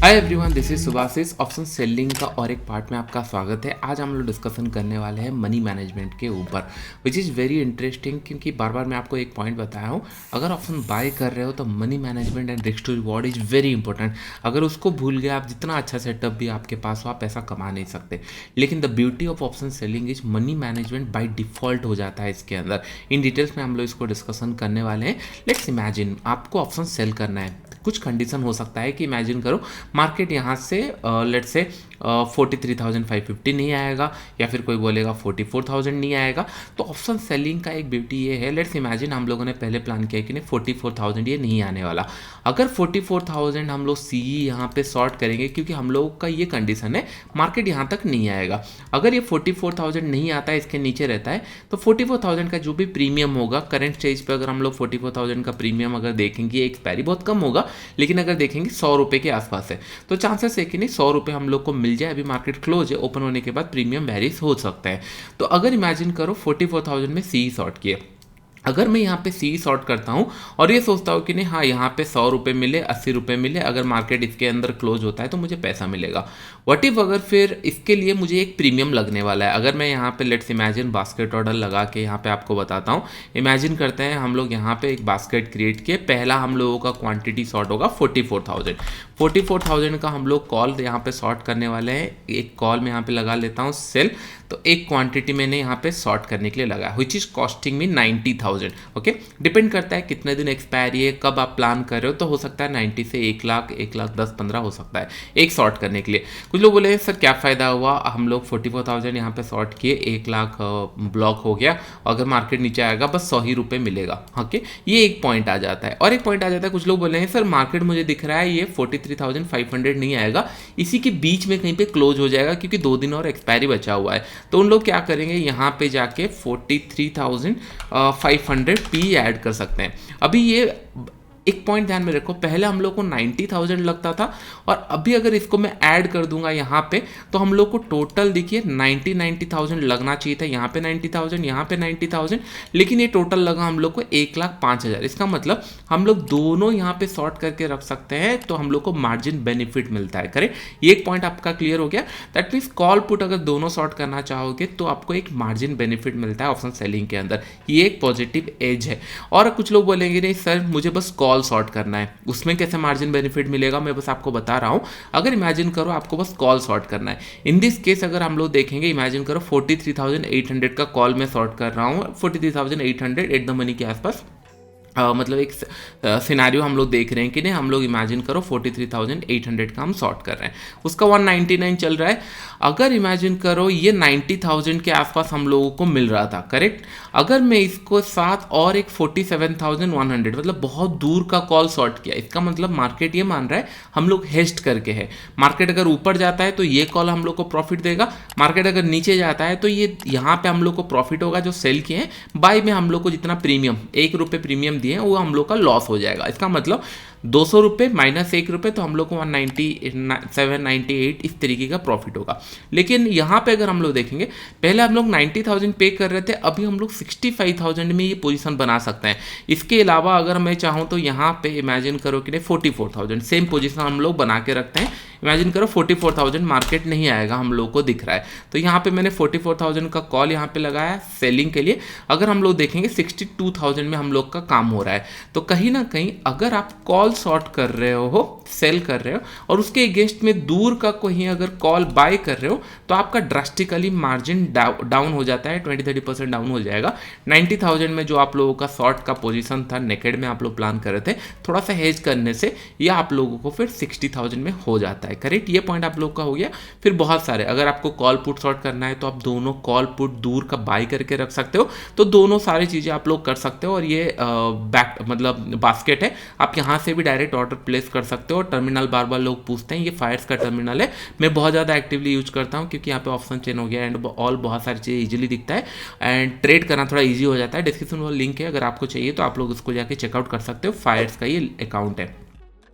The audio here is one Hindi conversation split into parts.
Hi everyone, this is Subhashis. Option selling का और एक पार्ट में आपका स्वागत है। आज हम लोग डिस्कशन करने वाले हैं मनी मैनेजमेंट के ऊपर, विच इज़ वेरी इंटरेस्टिंग, क्योंकि बार बार मैं आपको एक पॉइंट बताया हूँ, अगर ऑप्शन बाय कर रहे हो तो money management and risk to reward is very important. अगर उसको भूल गए आप, जितना अच्छा सेटअप भी आपके पास हो, आप पैसा कमा नहीं सकते। लेकिन the beauty of option selling is money management by default हो जाता है इसके अंदर। इन डिटेल्स में हम लोग इसको डिस्कशन करने वाले हैं। लेट्स इमेजिन आपको ऑप्शन सेल करना है। कुछ कंडीशन हो सकता है कि इमेजिन करो मार्केट यहाँ से लेट्स से 43,550 नहीं आएगा, या फिर कोई बोलेगा 44,000 नहीं आएगा। तो ऑप्शन सेलिंग का एक ब्यूटी ये है, लेट्स इमेजिन हम लोगों ने पहले प्लान किया कि नहीं 44,000 ये नहीं आने वाला। अगर 44,000 हम लोग सी यहाँ पे शॉर्ट करेंगे, क्योंकि हम लोग का ये कंडीशन है मार्केट यहाँ तक नहीं आएगा। अगर ये 44,000 नहीं आता है, इसके नीचे रहता है, तो 44,000 का जो भी प्रीमियम होगा करंट स्टेज पे, अगर हम लोग 44,000 का प्रीमियम अगर देखेंगे, एक्सपायरी बहुत कम होगा, लेकिन अगर देखेंगे 100 रुपये के आसपास है, तो चांसेस है कि नहीं 100 रुपये हम लोग को मिल जाए। अभी मार्केट क्लोज है, ओपन होने के बाद प्रीमियम वेरीज हो सकते हैं। तो अगर इमेजिन करो 44,000 में सी शॉर्ट किए, अगर मैं यहाँ पे सी शॉर्ट करता हूँ और ये सोचता हूँ कि नहीं हाँ यहाँ पे 100 रुपये मिले, 80 रुपये मिले, अगर मार्केट इसके अंदर क्लोज होता है तो मुझे पैसा मिलेगा। व्हाट इफ अगर फिर इसके लिए मुझे एक प्रीमियम लगने वाला है। अगर मैं यहाँ पे लेट्स इमेजिन बास्केट ऑर्डर लगा के यहाँ पे आपको बताता हूँ। इमेजिन करते हैं हम लोग यहाँ पे एक बास्केट क्रिएट किए। पहला हम लोगों का क्वांटिटी शॉर्ट होगा 44,000 का हम लोग कॉल यहाँ पे शॉर्ट करने वाले हैं। एक कॉल में यहाँ पे लगा लेता हूँ सेल, तो एक क्वांटिटी मैंने यहाँ पे शॉर्ट करने के लिए लगा, which is costing me 90,000। Okay, depend करता है कितने दिन एक्सपायरी है, कब आप प्लान कर रहे हो, तो हो सकता है 90 से 1 लाख, 1,10,15 हो सकता है एक शॉर्ट करने के लिए। कुछ लोग बोले सर क्या फ़ायदा हुआ, हम लोग 44,000 यहाँ पे शॉर्ट किए, 1 लाख ब्लॉक हो गया, अगर मार्केट नीचे आएगा बस 100 ही रुपये मिलेगा। ओके, ये एक पॉइंट आ जाता है। और एक पॉइंट आ जाता है, कुछ लोग बोले हैं सर मार्केट मुझे दिख रहा है ये 43,500 नहीं आएगा, इसी के बीच में कहीं पे क्लोज हो जाएगा, क्योंकि 2 दिन और एक्सपायरी बचा हुआ है। तो उन लोग क्या करेंगे, यहाँ पे जाके 43,500 पी ऐड कर सकते हैं। अभी ये एक पॉइंट ध्यान में रखो, पहले हम लोग को 90,000 लगता था, और अभी अगर इसको मैं ऐड कर दूंगा यहाँ पे, तो हम लोग को टोटल देखिए 90,000 लगना चाहिए था। यहाँ पे 90,000, यहाँ पे 90,000, लेकिन ये टोटल लगा हम लोग को 1,05,000। इसका मतलब हम लोग दोनों यहाँ पे शॉर्ट करके रख सकते हैं, तो हम लोग को मार्जिन बेनिफिट मिलता है। करेक्ट, ये एक पॉइंट आपका क्लियर हो गया। दैट मीन्स कॉल पुट अगर दोनों शॉर्ट करना चाहोगे तो आपको एक मार्जिन बेनिफिट मिलता है ऑप्शन सेलिंग के अंदर। ये एक पॉजिटिव एज है। और कुछ लोग बोलेंगे नहीं सर मुझे बस कॉल शॉर्ट करना है, उसमें कैसे मार्जिन बेनिफिट मिलेगा, मैं बस आपको बता रहा हूं। अगर इमेजिन करो आपको बस कॉल शॉर्ट करना है, इन दिस केस अगर हम लोग देखेंगे, इमेजिन करो 43,800 का कॉल मैं शॉर्ट कर रहा हूं, 43,800 एट द मनी के आसपास। मतलब एक सिनेरियो हम लोग देख रहे हैं कि नहीं, हम लोग इमेजिन करो 43,800 का हम शॉर्ट कर रहे हैं, उसका 199 चल रहा है। अगर इमेजिन करो ये 90,000 के आसपास हम लोगों को मिल रहा था, करेक्ट। अगर मैं इसको साथ और एक 47,100, मतलब बहुत दूर का कॉल शॉर्ट किया, इसका मतलब मार्केट ये मान रहा है हम लोग हेस्ट करके है। मार्केट अगर ऊपर जाता है तो ये कॉल हम लोग को प्रॉफिट देगा, मार्केट अगर नीचे जाता है तो ये यहाँ पे हम लोग को प्रॉफिट होगा जो सेल किए हैं। बाय में हम लोग को जितना प्रीमियम 1 रुपये प्रीमियम दिए वो हम लोग का लॉस हो जाएगा। इसका मतलब 200 रुपये माइनस 1 रुपये, तो हम लोग को 197, 98 इस तरीके का प्रॉफिट होगा। लेकिन यहाँ पे अगर हम लोग देखेंगे, पहले हम लोग 90,000 पे कर रहे थे, अभी हम लोग 65,000 में ये पोजीशन बना सकते हैं। इसके अलावा अगर मैं चाहूँ तो यहाँ पे इमेजिन करो कि नहीं 44,000 सेम पोजीशन हम लोग बना के रखते हैं। इमेजिन करो 44,000 मार्केट नहीं आएगा, हम लोग को दिख रहा है, तो यहाँ पे मैंने 44,000 का कॉल यहाँ पे लगाया सेलिंग के लिए। अगर हम लोग देखेंगे 62,000 में हम लोग का काम हो रहा है, तो कहीं ना कहीं अगर आप कॉल शॉर्ट कर रहे हो, सेल कर रहे हो, और उसके अगेंस्ट में दूर का कोई अगर कॉल बाय कर रहे हो, तो आपका ड्रास्टिकली मार्जिन डाउन हो जाता है, 20-30% डाउन हो जाएगा। 90,000 में जो आप लोगों का शॉर्ट का पोजीशन था, नेकेड में आप लोग प्लान कर रहे थे, थोड़ा सा हेज करने से ये आप लोगों को फिर 60,000 में हो जाता है। करेक्ट, ये पॉइंट आप लोग का हो गया। फिर बहुत सारे, अगर आपको कॉल पुट शॉर्ट करना है तो आप दोनों कॉल पुट दूर का बाय करके रख सकते हो, तो दोनों सारी चीज़ें आप लोग कर सकते हो। और ये बैक मतलब बास्केट है, आप यहाँ से भी डायरेक्ट ऑर्डर प्लेस कर सकते हो। टर्मिनल बार बार लोग पूछते हैं, ये फायर्स का टर्मिनल है, मैं बहुत ज़्यादा एक्टिवली यूज करता हूँ, क्योंकि यहाँ पे ऑप्शन चेन हो गया एंड ऑल बहुत सारी चीज़ें इजीली दिखता है एंड ट्रेड करना थोड़ा इजी हो जाता है। डिस्क्रिप्शन में लिंक है, अगर आपको चाहिए तो आप लोग उसको जाके चेकआउट कर सकते हो। फायर्स का ये अकाउंट है।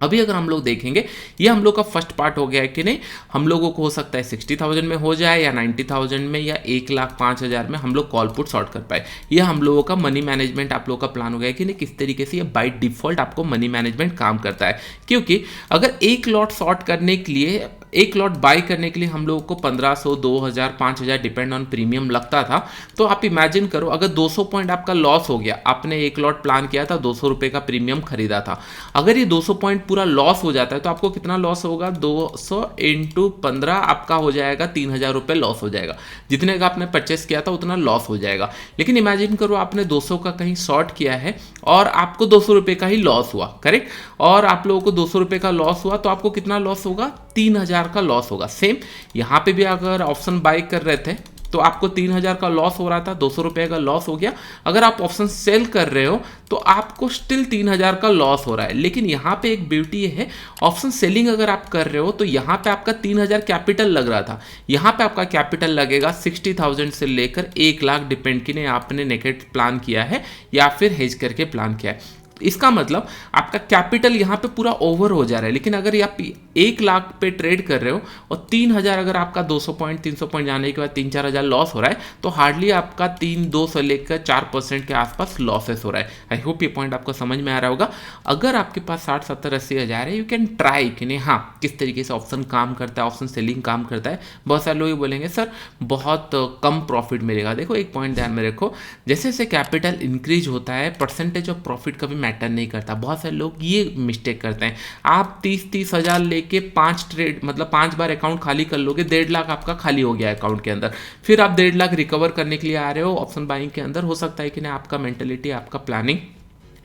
अभी अगर हम लोग देखेंगे, ये हम लोग का फर्स्ट पार्ट हो गया है कि नहीं, हम लोगों को हो सकता है 60,000 में हो जाए या 90,000 में या 1,05,000 में हम लोग कॉल पुट शॉर्ट कर पाए। ये हम लोगों का मनी मैनेजमेंट आप लोगों का प्लान हो गया है कि नहीं, किस तरीके से ये बाय डिफॉल्ट आपको मनी मैनेजमेंट काम करता है। क्योंकि अगर एक लॉट शॉर्ट करने के लिए, एक लॉट बाई करने के लिए हम लोगों को 1500, 2000, 5000 डिपेंड ऑन प्रीमियम लगता था। तो आप इमेजिन करो अगर 200 पॉइंट आपका लॉस हो गया, आपने एक लॉट प्लान किया था, 200 रुपये का प्रीमियम खरीदा था, अगर ये 200 पॉइंट पूरा लॉस हो जाता है तो आपको कितना लॉस होगा, 200 इंटू 15 आपका हो जाएगा 3000 रुपये लॉस हो जाएगा। जितने का आपने परचेस किया था उतना लॉस हो जाएगा। लेकिन इमेजिन करो आपने 200 का कहीं शॉर्ट किया है और आपको 200 रुपये का ही लॉस हुआ, करेक्ट, और आप लोगों को 200 रुपये का लॉस हुआ तो आपको कितना लॉस होगा, 3000 का लॉस होगा। सेम यहाँ पे भी अगर ऑप्शन बाई कर रहे थे तो आपको 3000 का लॉस हो रहा था, 200 रुपये का लॉस हो गया। अगर आप ऑप्शन सेल कर रहे हो तो आपको स्टिल 3000 का लॉस हो रहा है। लेकिन यहाँ पे एक ब्यूटी है, ऑप्शन सेलिंग अगर आप कर रहे हो तो यहाँ पे आपका 3000 कैपिटल लग रहा था, यहाँ पे आपका कैपिटल लगेगा 60,000 से लेकर 1,00,000 डिपेंड कि नहीं आपने नेकेट प्लान किया है या फिर हेज करके प्लान किया है। इसका मतलब आपका कैपिटल यहाँ पे पूरा ओवर हो जा रहा है। लेकिन अगर आप 1,00,000 पे ट्रेड कर रहे हो और 3,000 अगर आपका 200 पॉइंट 300 पॉइंट जाने के बाद 3-4 हज़ार लॉस हो रहा है तो हार्डली आपका 3-2 से लेकर 4% के आसपास लॉसेस हो रहा है। आई होप ये पॉइंट आपको समझ में आ रहा होगा। अगर आपके पास 60-70-80 हज़ार है, यू कैन ट्राई कि नहीं हाँ किस तरीके से ऑप्शन काम करता है, ऑप्शन सेलिंग काम करता है। बहुत सारे लोग बोलेंगे सर बहुत कम प्रॉफिट मिलेगा। देखो एक पॉइंट ध्यान में रखो, जैसे जैसे कैपिटल इंक्रीज होता है परसेंटेज ऑफ प्रॉफिट कभी मैटर नहीं करता। बहुत सारे लोग ये मिस्टेक करते हैं, आप 30-30 हज़ार लेके 5 ट्रेड मतलब 5 बार अकाउंट खाली कर लोगे, 1,50,000 आपका खाली हो गया अकाउंट के अंदर। फिर आप 1,50,000 रिकवर करने के लिए आ रहे हो ऑप्शन बाइंग के अंदर। हो सकता है कि ना आपका मेंटेलिटी, आपका प्लानिंग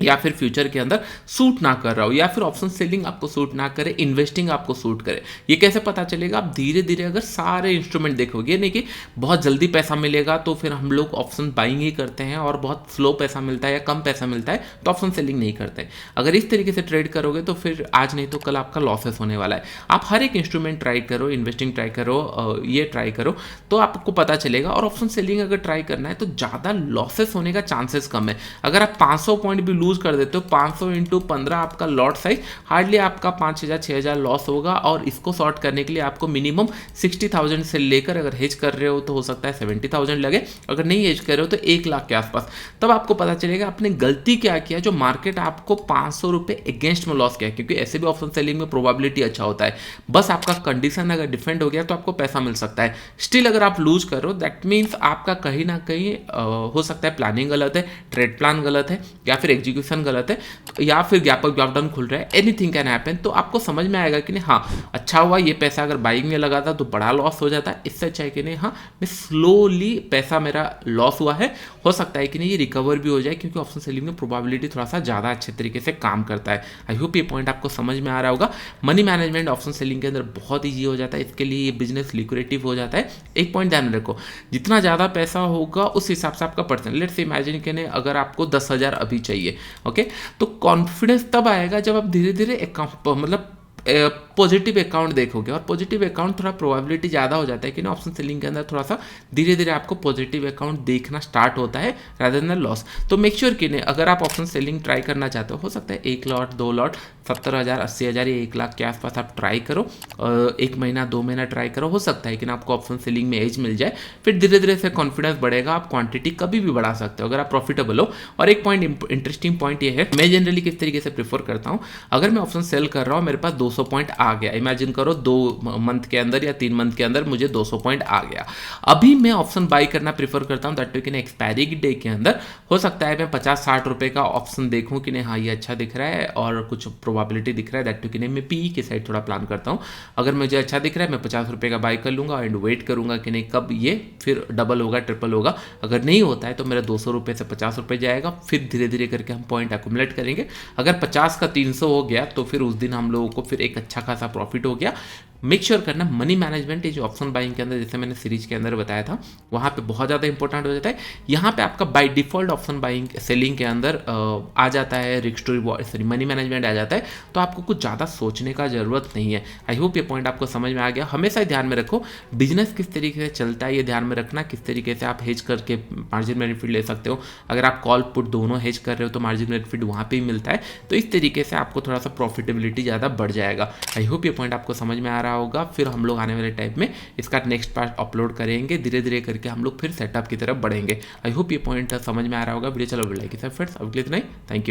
या फिर फ्यूचर के अंदर सूट ना कर रहा हो, या फिर ऑप्शन सेलिंग आपको सूट ना करे, इन्वेस्टिंग आपको सूट करे। ये कैसे पता चलेगा? आप धीरे धीरे अगर सारे इंस्ट्रूमेंट देखोगे, नहीं कि बहुत जल्दी पैसा मिलेगा तो फिर हम लोग ऑप्शन बाइंग ही करते हैं, और बहुत स्लो पैसा मिलता है या कम पैसा मिलता है तो ऑप्शन सेलिंग नहीं करते। अगर इस तरीके से ट्रेड करोगे तो फिर आज नहीं तो कल आपका लॉसेस होने वाला है। आप हर एक इंस्ट्रूमेंट ट्राई करो, इन्वेस्टिंग ट्राई करो, ये ट्राई करो तो आपको पता चलेगा। और ऑप्शन सेलिंग अगर ट्राई करना है तो ज़्यादा लॉसेस होने का चांसेस कम है। अगर आप 500 पॉइंट भी लूज कर देते हो, 500 इंटू 15 आपका लॉट साइज, हार्डली आपका 5,000-6,000 लॉस होगा। और इसको शॉर्ट करने के लिए आपको मिनिमम 60,000 से लेकर, अगर हेज कर रहे हो तो हो सकता है 70,000 लगे, अगर नहीं हेज कर रहे हो तो 1,00,000 के आसपास। तब आपको पता चलेगा आपने गलती क्या किया, जो मार्केट आपको 500 रुपये अगेंस्ट में लॉस किया। क्योंकि ऐसे भी ऑप्शन सेलिंग में प्रोबेबिलिटी अच्छा होता है, बस आपका कंडीशन अगर डिफरेंट हो गया तो आपको पैसा मिल सकता है। स्टिल अगर आप लूज करो दैट मीन्स आपका कहीं ना कहीं हो सकता है प्लानिंग गलत है, ट्रेड प्लान गलत है, या फिर एग्जीक्यूशन गलत है, या फिर गैप अप गैप डाउन खुल रहा है। Anything can happen. तो आपको समझ में आएगा कि नहीं हाँ अच्छा हुआ ये पैसा अगर बाइंग में लगा था तो बड़ा लॉस हो जाता है, इससे अच्छा है कि नहीं हाँ मैं स्लोली पैसा मेरा लॉस हुआ है, हो सकता है कि नहीं ये रिकवर भी हो जाए, क्योंकि ऑप्शन सेलिंग में प्रोबेबिलिटी थोड़ा सा ज़्यादा अच्छे तरीके से काम करता है। आई होप ये पॉइंट आपको समझ में आ रहा होगा। मनी मैनेजमेंट ऑप्शन सेलिंग के अंदर बहुत ईजी हो जाता है, इसके लिए ये बिजनेस लिक्विडेटिव हो जाता है। एक पॉइंट ध्यान रखो, जितना ज़्यादा पैसा होगा उस हिसाब से आपका परसेंट। लेट्स से इमेजिन कि अगर आपको 10,000 अभी चाहिए, ओके, तो कॉन्फिडेंस तब आएगा जब आप धीरे धीरे अकाउंट मतलब पॉजिटिव अकाउंट देखोगे। और पॉजिटिव अकाउंट थोड़ा प्रोबेबिलिटी ज़्यादा हो जाता है कि ना ऑप्शन सेलिंग के अंदर थोड़ा सा धीरे धीरे आपको पॉजिटिव अकाउंट देखना स्टार्ट होता है रादर देन लॉस। तो मेक श्योर कि नहीं अगर आप ऑप्शन सेलिंग ट्राई करना चाहते हो सकता है 1 लॉट 2 लॉट 70,000 80,000 या 1,00,000 के आसपास आप ट्राई करो, 1 महीना 2 महीना ट्राई करो। हो सकता है कि ना आपको ऑप्शन सेलिंग में एज मिल जाए, फिर धीरे धीरे से कॉन्फिडेंस बढ़ेगा, आप क्वांटिटी कभी भी बढ़ा सकते हो अगर आप प्रॉफिटेबल हो। और एक पॉइंट इंटरेस्टिंग पॉइंट ये है, मैं जनरली किस तरीके से प्रीफर करता हूँ, अगर मैं ऑप्शन सेल कर रहा हूँ मेरे पास 200 पॉइंट आ गया, इमेजिन करो 2 मंथ के अंदर या 3 मंथ के अंदर मुझे 200 पॉइंट आ गया, अभी मैं ऑप्शन बाई करना प्रीफर करता हूँ दैट टू कि एक्सपायरी डे के अंदर। हो सकता है मैं 50-60 रुपए का ऑप्शन देखूं कि नहीं हाँ ये अच्छा दिख रहा है और कुछ प्रोबेबिलिटी दिख रहा है दैट टू कि नहीं मैं पीई की साइड थोड़ा प्लान करता हूँ। अगर मुझे अच्छा दिख रहा है मैं 50 रुपये का बाई कर लूँगा एंड वेट करूँगा कि नहीं कब ये फिर डबल होगा ट्रिपल होगा। अगर नहीं होता है तो मेरा 200 रुपये से 50 रुपये जाएगा, फिर धीरे धीरे करके हम पॉइंट एक्यूमुलेट करेंगे। अगर 50 का 300 हो गया तो फिर उस दिन हम लोगों को फिर एक अच्छा खासा प्रॉफिट हो गया। मेक श्योर करना मनी मैनेजमेंट ये जो ऑप्शन बाइंग के अंदर, जैसे मैंने सीरीज के अंदर बताया था, वहाँ पे बहुत ज़्यादा इंपॉर्टेंट हो जाता है। यहाँ पे आपका by default option buying selling के अंदर आ जाता है सॉरी मनी मैनेजमेंट आ जाता है, तो आपको कुछ ज़्यादा सोचने का ज़रूरत नहीं है। आई होप ये पॉइंट आपको समझ में आ गया। हमेशा ध्यान में रखो बिजनेस किस तरीके से चलता है, ये ध्यान में रखना, किस तरीके से आप हेज करके मार्जिन बेनिफिट ले सकते हो। अगर आप कॉल पुट दोनों हेज कर रहे हो तो मार्जिन बेनिफिट वहाँ पे ही मिलता है, तो इस तरीके से आपको थोड़ा सा प्रॉफिटेबिलिटी ज़्यादा बढ़ जाएगा। आई होप ये पॉइंट आपको समझ में आ रहा होगा। फिर हम लोग आने वाले टाइम में इसका नेक्स्ट पार्ट अपलोड करेंगे, धीरे धीरे करके हम लोग फिर सेटअप की तरफ बढ़ेंगे। आई होप ये पॉइंट समझ में आ रहा होगा। वीडियो चलो लाइक फ्रेंड्स, अब के लिए इतना ही। Thank you.